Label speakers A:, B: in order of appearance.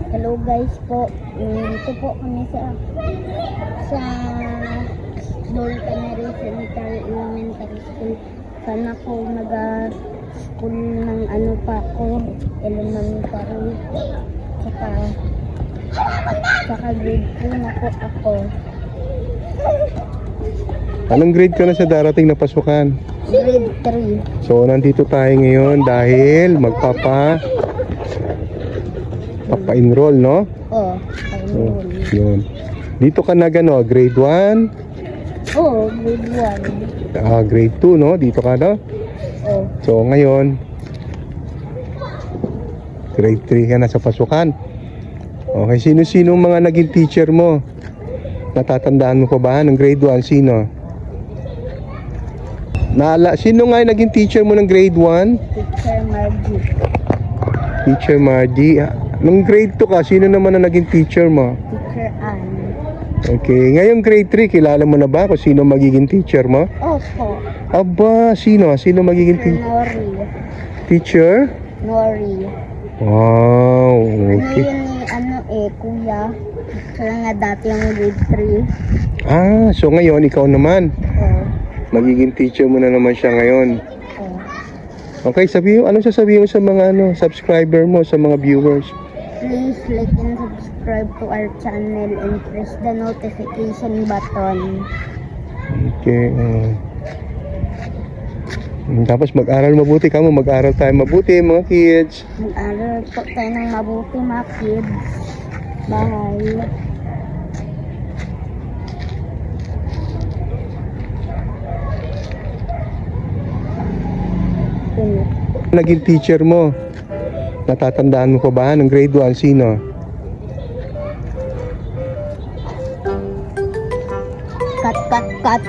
A: Hello guys po. Dito po kami sa Don Canary Central Elementary School. Sana po school ng ano pa ako, elementary. Saka grade 2 na po ako.
B: Anong grade ka na sa darating na pasukan?
A: Grade 3.
B: So, nandito tayo ngayon dahil papa-enroll, no?
A: Oh,
B: So,
A: ayun.
B: yun. Dito ka na grade 1?
A: Oh, grade 1.
B: Grade 2, no? Dito ka, no?
A: Oh,
B: So, ngayon, grade 3 ka na sa pasukan. Okay, sino-sino mga naging teacher mo? Natatandaan mo pa ba ng grade 1? Sino? Sino nga yung naging teacher mo ng grade 1?
A: Teacher Margie.
B: Teacher Margie. Nung grade 2 ka, sino naman ang naging teacher mo?
A: Teacher Anne.
B: Okay, ngayong grade 3, kilala mo na ba kung sino magiging teacher mo?
A: Opo.
B: Aba, sino? Sino magiging
A: Nori.
B: teacher?
A: Nori.
B: Wow,
A: Ano
B: okay.
A: yun kuya? Kaya nga dati yung grade 3.
B: So ngayon, ikaw naman.
A: Oh,
B: Magiging teacher mo na naman siya ngayon.
A: oh.
B: Okay, anong sasabihin mo sa mga subscriber mo, sa mga viewers?
A: Please like and subscribe to our channel and press the notification button.
B: Okay. Tapos mag-aral mabuti ka mo, mag-aral tayo mabuti mga kids.
A: Mag-aral po tayo ng mabuti mga kids. Bye.
B: Naging teacher mo, natatandaan mo pa ba ng grade 1? Sino?
A: Cut.